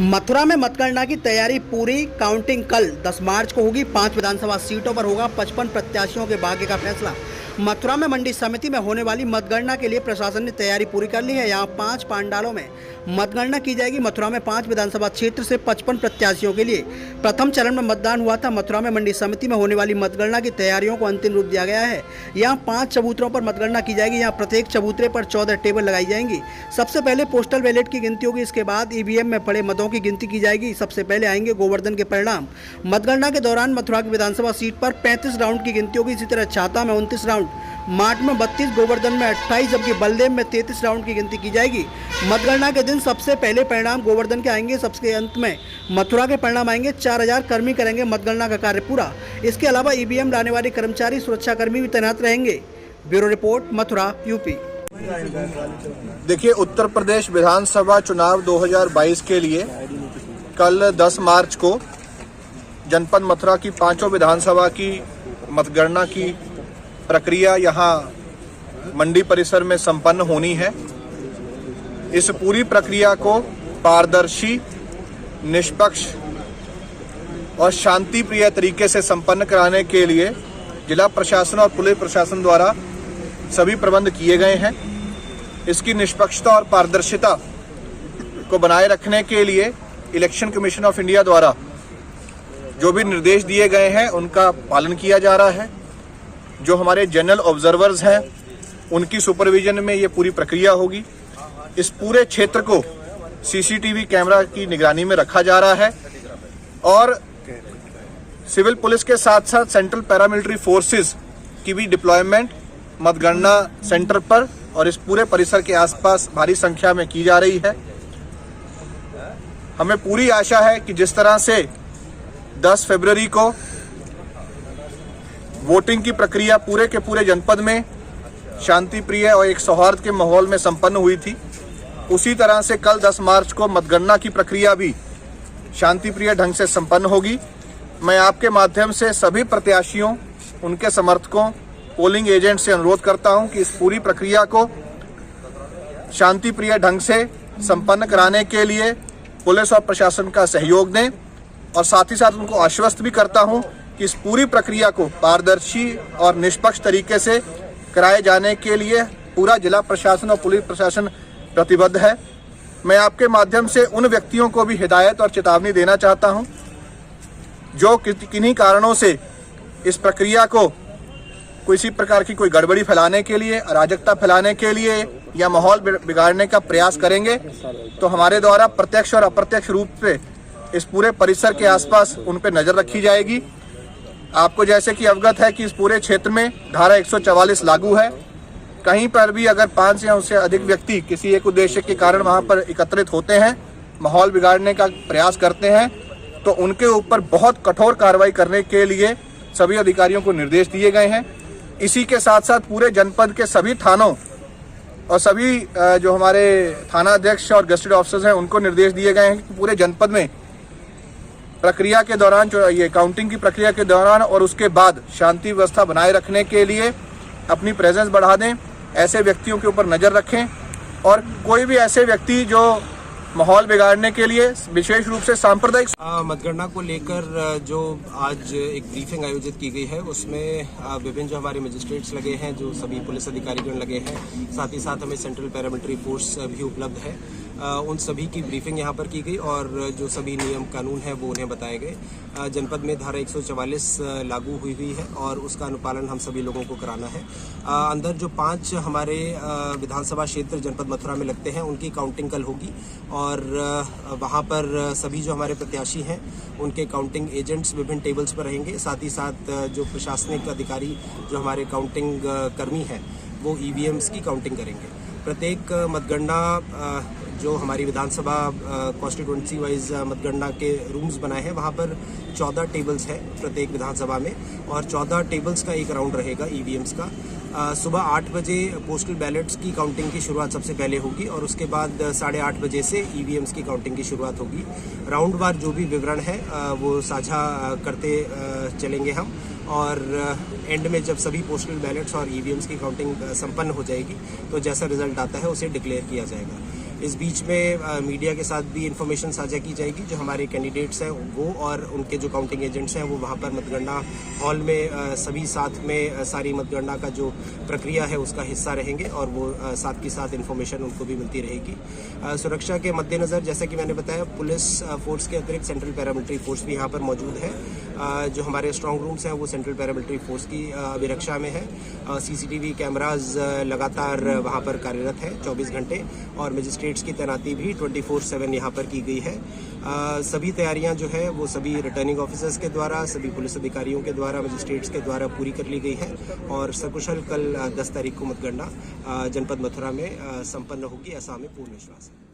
मथुरा में मतगणना की तैयारी पूरी। काउंटिंग कल 10 मार्च को होगी। 5 विधानसभा सीटों पर होगा 55 प्रत्याशियों के भाग्य का फैसला। मथुरा में मंडी समिति में होने वाली मतगणना के लिए प्रशासन ने तैयारी पूरी कर ली है। यहां 5 पांडालों में मतगणना की जाएगी। मथुरा में 5 विधानसभा क्षेत्र से 55 प्रत्याशियों के लिए प्रथम चरण में मतदान हुआ था। मथुरा में मंडी समिति में होने वाली मतगणना की तैयारियों को अंतिम रूप दिया गया है। यहाँ 5 चबूतरों पर मतगणना की जाएगी। यहाँ प्रत्येक चबूतरे पर 14 टेबल लगाई जाएंगी। सबसे पहले पोस्टल बैलेट की गिनती होगी। इसके बाद ईवीएम में पड़े मतों की गिनती की जाएगी। सबसे पहले आएंगे गोवर्धन के परिणाम। मतगणना के दौरान मथुरा की विधानसभा सीट पर 35 राउंड की गिनती होगी। इसी तरह छाता में 29 राउंड, माट में 32, गोवर्धन में 28, जबकि बलदेव में 33 राउंड की गिनती की जाएगी। मतगणना के दिन सबसे पहले परिणाम गोवर्धन के आएंगे। सबसे अंत में मथुरा के परिणाम आएंगे। 4000 कर्मी करेंगे मतगणना का कार्य पूरा। इसके अलावा ईवीएम लाने वाले कर्मचारी, सुरक्षाकर्मी भी तैनात रहेंगे। Bureau report, Mathura, UP. देखिए, उत्तर प्रदेश विधानसभा चुनाव 2022 के लिए कल 10 मार्च को जनपद मथुरा की 5 विधानसभा की मतगणना की प्रक्रिया यहां मंडी परिसर में संपन्न होनी है। इस पूरी प्रक्रिया को पारदर्शी, निष्पक्ष और शांति प्रिय तरीके से संपन्न कराने के लिए जिला प्रशासन और पुलिस प्रशासन द्वारा सभी प्रबंध किए गए हैं। इसकी निष्पक्षता और पारदर्शिता को बनाए रखने के लिए इलेक्शन कमीशन ऑफ इंडिया द्वारा जो भी निर्देश दिए गए हैं उनका पालन किया जा रहा है। जो हमारे जनरल ऑब्जर्वर्स हैं उनकी सुपरविजन में ये पूरी प्रक्रिया होगी। इस पूरे क्षेत्र को सीसीटीवी कैमरा की निगरानी में रखा जा रहा है और सिविल पुलिस के साथ साथ सेंट्रल पैरामिलिट्री फोर्सेस की भी डिप्लॉयमेंट मतगणना सेंटर पर और इस पूरे परिसर के आसपास भारी संख्या में की जा रही है। हमें पूरी आशा है कि जिस तरह से 10 फरवरी को वोटिंग की प्रक्रिया पूरे के पूरे जनपद में शांति प्रिय और एक सौहार्द के माहौल में संपन्न हुई थी, उसी तरह से कल 10 मार्च को मतगणना की प्रक्रिया भी शांति प्रिय ढंग से संपन्न होगी। मैं आपके माध्यम से सभी प्रत्याशियों, उनके समर्थकों, पोलिंग एजेंट से अनुरोध करता हूं कि इस पूरी प्रक्रिया को शांति प्रिय ढंग से संपन्न कराने के लिए पुलिस और प्रशासन का सहयोग दें और साथ ही साथ उनको आश्वस्त भी करता हूं कि इस पूरी प्रक्रिया को पारदर्शी और निष्पक्ष तरीके से कराए जाने के लिए पूरा जिला प्रशासन और पुलिस प्रशासन प्रतिबद्ध है। मैं आपके माध्यम से उन व्यक्तियों को भी हिदायत और चेतावनी देना चाहता हूं जो किन्हीं कारणों से इस प्रक्रिया को किसी प्रकार की कोई गड़बड़ी फैलाने के लिए, अराजकता फैलाने के लिए या माहौल बिगाड़ने का प्रयास करेंगे तो हमारे द्वारा प्रत्यक्ष और अप्रत्यक्ष रूप से इस पूरे परिसर के आसपास उन पर नजर रखी जाएगी। आपको जैसे कि अवगत है कि इस पूरे क्षेत्र में धारा 144 लागू है। कहीं पर भी अगर 5 या उससे अधिक व्यक्ति किसी एक उद्देश्य के कारण वहां पर एकत्रित होते हैं, माहौल बिगाड़ने का प्रयास करते हैं, तो उनके ऊपर बहुत कठोर कार्रवाई करने के लिए सभी अधिकारियों को निर्देश दिए गए हैं। इसी के साथ साथ पूरे जनपद के सभी थानों और सभी जो हमारे थाना अध्यक्ष और गेस्टेड ऑफिसर्स हैं उनको निर्देश दिए गए हैं कि पूरे जनपद में प्रक्रिया के दौरान, जो ये काउंटिंग की प्रक्रिया के दौरान और उसके बाद शांति व्यवस्था बनाए रखने के लिए अपनी प्रेजेंस बढ़ा दें, ऐसे व्यक्तियों के ऊपर नज़र रखें और कोई भी ऐसे व्यक्ति जो माहौल बिगाड़ने के लिए विशेष रूप से सांप्रदायिक मतगणना को लेकर जो आज एक ब्रीफिंग आयोजित की गई है उसमें विभिन्न जो हमारे मजिस्ट्रेट्स लगे हैं, जो सभी पुलिस अधिकारीगण लगे हैं, साथ ही साथ हमें सेंट्रल पैरामिलिट्री फोर्स भी उपलब्ध है। उन सभी की ब्रीफिंग यहाँ पर की गई और जो सभी नियम कानून है वो उन्हें बताए गए। जनपद में धारा 144 लागू हुई है और उसका अनुपालन हम सभी लोगों को कराना है। अंदर जो 5 हमारे विधानसभा क्षेत्र जनपद मथुरा में लगते हैं उनकी काउंटिंग कल होगी और वहाँ पर सभी जो हमारे प्रत्याशी हैं उनके काउंटिंग एजेंट्स विभिन्न टेबल्स पर रहेंगे। साथ ही साथ जो प्रशासनिक अधिकारी, जो हमारे काउंटिंग कर्मी हैं, वो ईवीएम्स की काउंटिंग करेंगे। प्रत्येक मतगणना जो हमारी विधानसभा कॉन्स्टिट्यूंसी वाइज मतगणना के रूम्स बनाए हैं वहाँ पर 14 टेबल्स हैं प्रत्येक विधानसभा में और 14 टेबल्स का एक राउंड रहेगा ईवीएम्स का। सुबह 8 बजे पोस्टल बैलेट्स की काउंटिंग की शुरुआत सबसे पहले होगी और उसके बाद 8:30 बजे से ईवीएम्स की काउंटिंग की शुरुआत होगी। राउंड वार जो भी विवरण है वो साझा करते चलेंगे हम और एंड में जब सभी पोस्टल बैलेट्स और ईवीएम्स की काउंटिंग संपन्न हो जाएगी तो जैसा रिजल्ट आता है उसे डिक्लेयर किया जाएगा। इस बीच में मीडिया के साथ भी इंफॉर्मेशन साझा की जाएगी। जो हमारे कैंडिडेट्स हैं वो और उनके जो काउंटिंग एजेंट्स हैं वो वहाँ पर मतगणना हॉल में सभी साथ में सारी मतगणना का जो प्रक्रिया है उसका हिस्सा रहेंगे और वो साथ के साथ इंफॉर्मेशन उनको भी मिलती रहेगी। सुरक्षा के मद्देनज़र जैसा कि मैंने बताया, पुलिस फोर्स के अतिरिक्त सेंट्रल पैरामिलिट्री फोर्स भी यहाँ पर मौजूद है। जो हमारे स्ट्रांग रूम्स हैं वो सेंट्रल पैरामिलिट्री फोर्स की अभिरक्षा में है। सीसीटीवी कैमराज लगातार वहाँ पर कार्यरत है 24 घंटे और मजिस्ट्रेट्स की तैनाती भी 24/7 यहाँ पर की गई है। सभी तैयारियां जो है वो सभी रिटर्निंग ऑफिसर्स के द्वारा, सभी पुलिस अधिकारियों के द्वारा, मजिस्ट्रेट्स के द्वारा पूरी कर ली गई है और सकुशल कल 10 तारीख को मतगणना जनपद मथुरा में संपन्न होगी, ऐसा हमें पूर्ण विश्वास है।